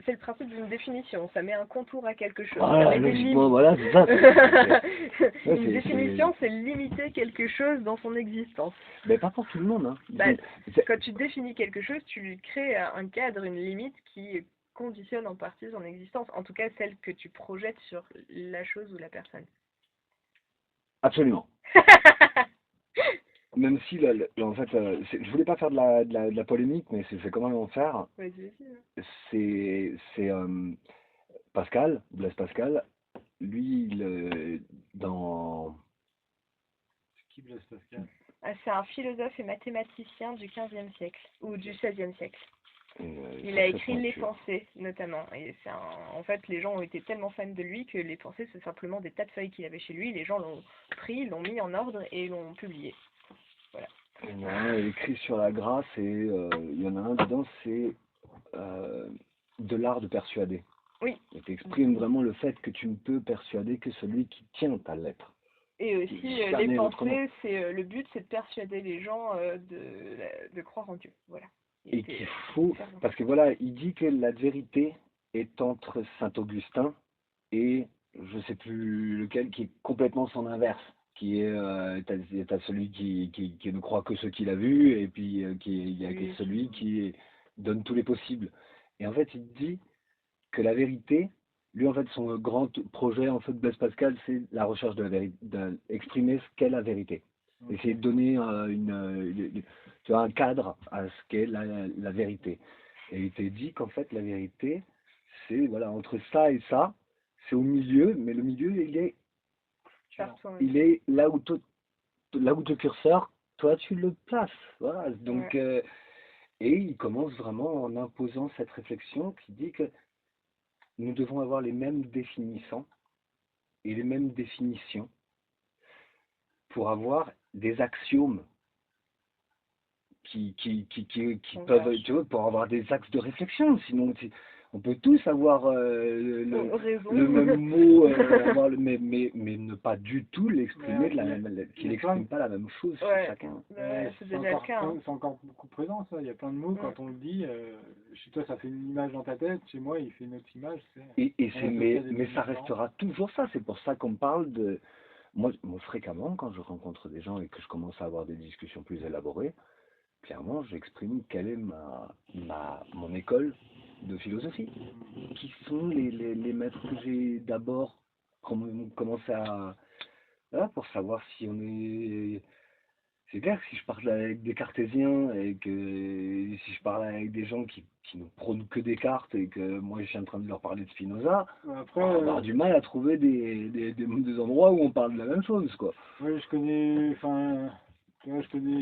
c'est le principe d'une définition. Ça met un contour à quelque chose. Voilà, Ça met des logiquement, limites. voilà, c'est ça. Une définition, c'est limiter quelque chose dans son existence. Mais pas pour tout le monde, hein. Bah, quand tu définis quelque chose, tu lui crées un cadre, une limite qui conditionne en partie son existence. En tout cas, celle que tu projettes sur la chose ou la personne. Absolument. Même si, en fait, je voulais pas faire de la polémique, mais c'est quand même en faire. Vas-y, C'est Pascal, Blaise Pascal, lui, dans... C'est qui Blaise Pascal? c'est un philosophe et mathématicien du XVe siècle, ou du XVIe siècle. Il ça a se écrit Les pointu. Pensées, notamment. Et en fait, les gens ont été tellement fans de lui que Les Pensées, c'est simplement des tas de feuilles qu'il avait chez lui. Les gens l'ont pris, l'ont mis en ordre et l'ont publié. Voilà. Il y en a un écrit sur la grâce et il y en a un dedans, c'est de l'art de persuader. Oui. Et t'exprimes vraiment le fait que tu ne peux persuader que celui qui tient ta lettre. Et aussi, les pensées, le but, c'est de persuader les gens de croire en Dieu. Voilà. Et qu'il faut, parce que voilà, il dit que la vérité est entre Saint-Augustin et je sais plus lequel, qui est complètement son inverse, qui est, t'as celui qui ne croit que ce qu'il a vu, et puis il y a que celui qui donne tous les possibles. Et en fait, il dit que la vérité, lui en fait, son grand projet, en fait, Blaise Pascal, c'est la recherche de la vérité, d'exprimer ce qu'est la vérité. Essayer de donner tu vois, un cadre à ce qu'est la vérité. Et il t'est dit qu'en fait, la vérité, c'est voilà, entre ça et ça, c'est au milieu, mais le milieu, il est là où le curseur, toi, tu le places. Voilà. Donc, et il commence vraiment en imposant cette réflexion qui dit que nous devons avoir les mêmes définissants et les mêmes définitions pour avoir des axiomes qui peuvent, tu vois, pour avoir des axes de réflexion. Sinon, on peut tous avoir le même mot, mais ne pas du tout l'exprimer, qu'il n'exprime pas la même chose chez chacun. C'est encore beaucoup présent, ça. Il y a plein de mots, quand on le dit, chez toi, ça fait une image dans ta tête, chez moi, il fait une autre image. Mais ça restera toujours ça. C'est pour ça qu'on parle de... Moi, fréquemment, quand je rencontre des gens et que je commence à avoir des discussions plus élaborées, clairement, j'exprime quelle est mon école de philosophie. Qui sont les maîtres que j'ai d'abord commencé à... Voilà, pour savoir si on est... C'est clair que si je parle avec des cartésiens et que si je parle avec des gens qui ne prônent que Descartes et que moi je suis en train de leur parler de Spinoza, après, on va avoir du mal à trouver des endroits où on parle de la même chose, quoi. Oui, je connais, je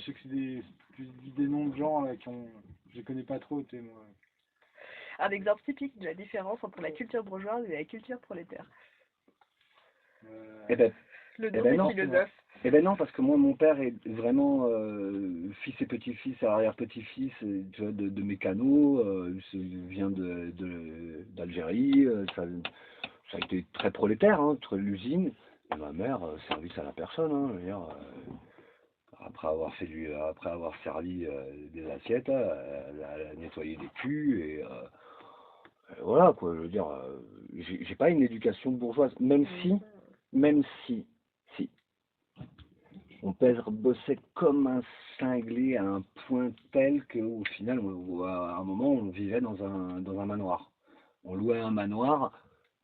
sais que c'est tu dis des noms de gens là je les connais pas trop, tu sais, moi. Un exemple typique de la différence entre la culture bourgeoise et la culture prolétaire. Eh ben, le nom des philosophes. Eh ben non, parce que moi, mon père est vraiment fils et petit-fils et arrière-petit-fils de mécanos, vient d'Algérie, ça a été très prolétaire, hein, très l'usine. Et ma mère, service à la personne, hein, je veux dire, après avoir servi des assiettes, elle a nettoyé des culs et voilà quoi, je veux dire, j'ai pas une éducation bourgeoise, même si, si, mon père bossait comme un cinglé à un point tel qu'au final, à un moment, on vivait dans un manoir. On louait un manoir.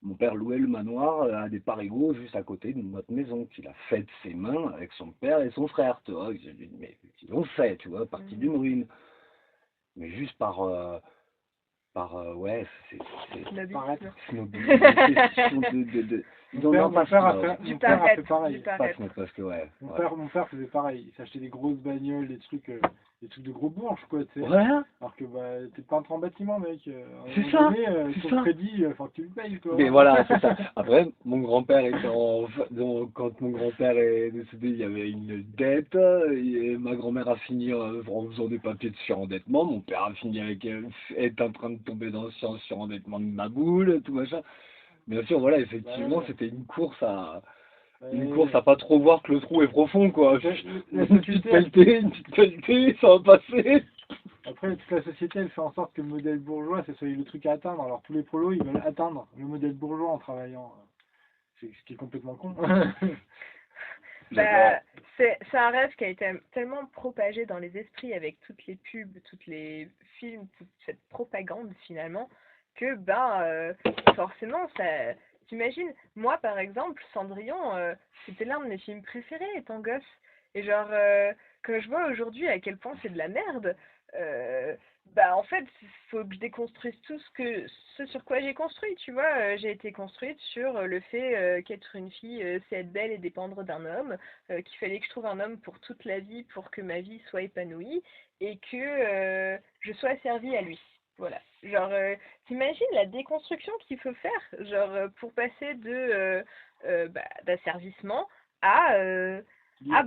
Mon père louait le manoir à des parigots juste à côté de notre maison, qu'il a fait de ses mains avec son père et son frère, tu vois. Mais ils l'ont fait, tu vois, partie d'une ruine. Mais juste ouais, c'est Mon père a fait pareil. Parce que, ouais. Mon père faisait pareil. Il s'achetait des grosses bagnoles, des trucs de gros bourges, quoi, tu sais. Ouais. Alors que, t'es peintre en bâtiment, mec. C'est ça. Ton crédit, faut que tu le payes, toi. Mais voilà, c'est ça. Après, mon grand-père quand mon grand-père est décédé, il y avait une dette, et ma grand-mère a fini en faisant des papiers de surendettement. Mon père a fini avec être en train de tomber dans le surendettement de ma boule, tout machin. Bien sûr, voilà, effectivement, c'était une course à pas trop voir que le trou est profond, quoi. Une petite pelletée, ça va passer. Après, toute la société, elle fait en sorte que le modèle bourgeois, ce soit le truc à atteindre. Alors, tous les prolos, ils veulent atteindre le modèle bourgeois en travaillant. C'est ce qui est complètement con. Bah, c'est un rêve qui a été tellement propagé dans les esprits avec toutes les pubs, toutes les films, toute cette propagande finalement, que forcément, ça. T'imagines, moi par exemple, Cendrillon, c'était l'un de mes films préférés étant gosse. Et genre, quand je vois aujourd'hui à quel point c'est de la merde, en fait, il faut que je déconstruise tout ce sur quoi j'ai construit, tu vois. J'ai été construite sur le fait qu'être une fille, c'est être belle et dépendre d'un homme, qu'il fallait que je trouve un homme pour toute la vie, pour que ma vie soit épanouie, et que je sois asservie à lui. Voilà. Genre, t'imagines la déconstruction qu'il faut faire, genre, pour passer d'asservissement à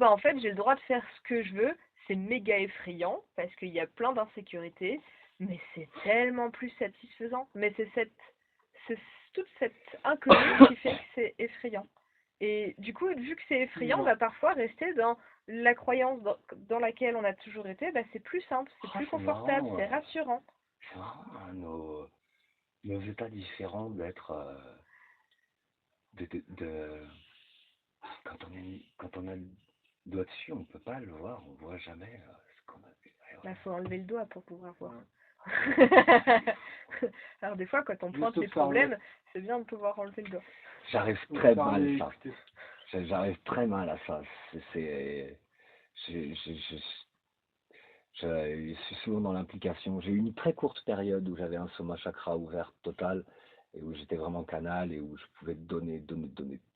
en fait, j'ai le droit de faire ce que je veux. C'est méga effrayant parce qu'il y a plein d'insécurités, mais c'est tellement plus satisfaisant. Mais c'est toute cette inconnue qui fait que c'est effrayant. Et du coup, vu que c'est effrayant, parfois rester dans la croyance dans laquelle on a toujours été, c'est plus simple, c'est plus confortable, c'est rassurant. C'est vraiment nos états différents d'être quand on a le doigt dessus, on peut pas le voir, on voit jamais ce qu'on a fait. Il faut enlever le doigt pour pouvoir voir. Alors des fois, quand on pointe les problèmes, c'est bien de pouvoir enlever le doigt. J'arrive très mal à ça. J'arrive très mal à ça. Je suis souvent dans l'implication. J'ai eu une très courte période où j'avais un soma chakra ouvert total et où j'étais vraiment canal et où je pouvais donner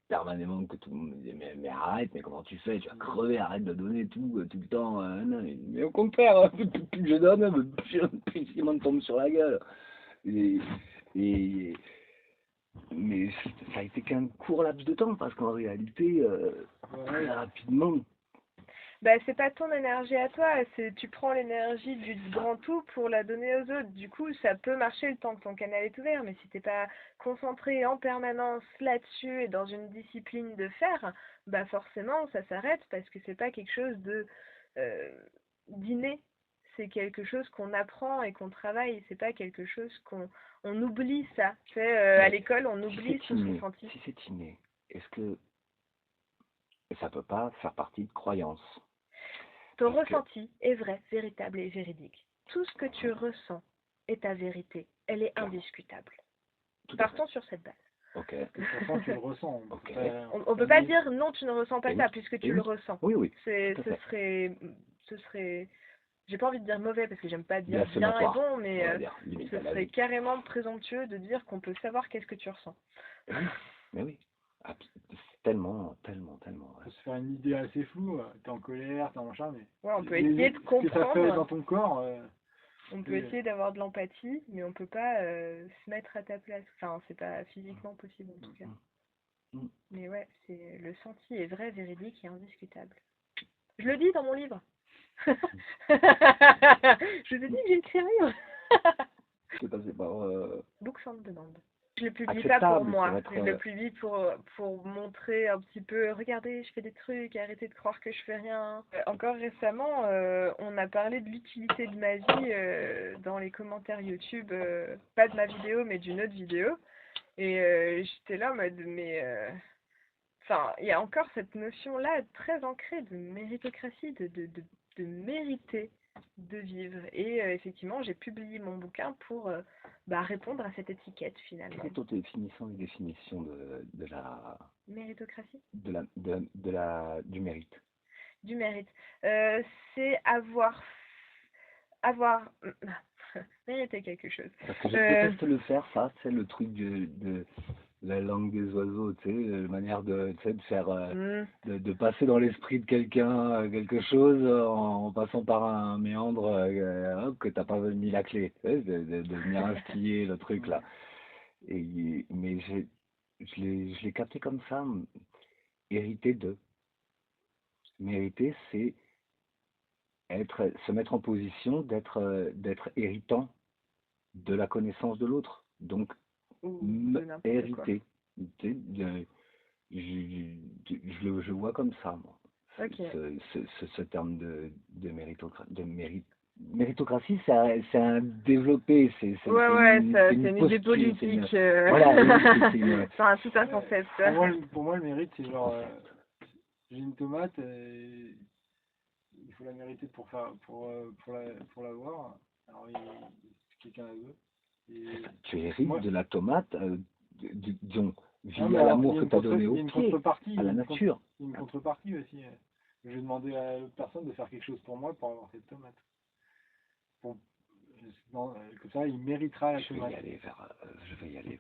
permanément, que tout le monde me disait mais arrête, mais comment tu fais, tu vas crever, arrête de donner tout le temps. Non, mais au contraire, plus je donne, plus il me tombe sur la gueule. Mais ça a été qu'un court laps de temps parce qu'en réalité, très rapidement. C'est pas ton énergie à toi, tu prends l'énergie du grand tout pour la donner aux autres. Du coup, ça peut marcher le temps que ton canal est ouvert, mais si t'es pas concentré en permanence là-dessus et dans une discipline de faire, forcément ça s'arrête parce que c'est pas quelque chose de d'inné. C'est quelque chose qu'on apprend et qu'on travaille. C'est pas quelque chose on oublie ça. Tu sais, à l'école, on oublie ce ressenti. Si c'est inné, est-ce que ça peut pas faire partie de croyances? Ton ressenti est vrai, véritable et véridique. Tout ce que tu ressens est ta vérité. Elle est indiscutable. Partons sur cette base. Ok. De toute façon, tu le ressens. On peut pas dire non, tu ne ressens pas ça, puisque tu le ressens. Oui. Ce serait, j'ai pas envie de dire mauvais parce que j'aime pas dire bien et bon, mais ce serait carrément présomptueux de dire qu'on peut savoir qu'est-ce que tu ressens. Mais oui. Tellement. On peut se faire une idée assez floue, t'es en colère, t'es en machin, mais... Ouais, on peut essayer de comprendre. Ce que ça fait dans ton corps... on peut essayer d'avoir de l'empathie, mais on peut pas se mettre à ta place. Enfin, c'est pas physiquement possible en tout cas. Mais ouais, le senti est vrai, véridique et indiscutable. Je le dis dans mon livre. Je vous ai dit que j'ai écrit un livre. C'est passé par... Books on Demand. Je le publie pas pour moi, je le publie pour montrer un petit peu, regardez, je fais des trucs, arrêtez de croire que je fais rien. Encore récemment, on a parlé de l'utilité de ma vie dans les commentaires YouTube, pas de ma vidéo, mais d'une autre vidéo. Et j'étais là en mode, il y a encore cette notion-là très ancrée de méritocratie, de mériter de vivre. Et effectivement, j'ai publié mon bouquin pour répondre à cette étiquette finalement. Quelle est ton définition de la méritocratie? Du mérite. Du mérite. C'est avoir mérité quelque chose. Parce que je peux te le faire, ça, c'est le truc de la langue des oiseaux, tu sais, la manière de faire, de passer dans l'esprit de quelqu'un quelque chose en passant par un méandre que t'as pas mis la clé, tu sais, de venir instiller le truc là. Mais je l'ai capté comme ça, hériter de. Mériter, c'est se mettre en position d'être héritant de la connaissance de l'autre. Donc, hériter. Je vois comme ça, moi. Okay. Ce terme de mérite. méritocratie, c'est un développé, Ouais, c'est une idée posture, politique. Voilà, oui, C'est tout un concept. Pour moi, le mérite, c'est genre, j'ai une tomate, il faut la mériter pour l'avoir. Alors, quelqu'un la veut. Et tu hérites moi, de la tomate, disons, non, mais via alors, l'amour que tu as donné il y au a une pied, contrepartie, à la nature. il y a une contrepartie aussi. Je vais demander à l'autre personne de faire quelque chose pour moi pour avoir cette tomate. Bon, comme ça, il méritera la tomate. Je vais y aller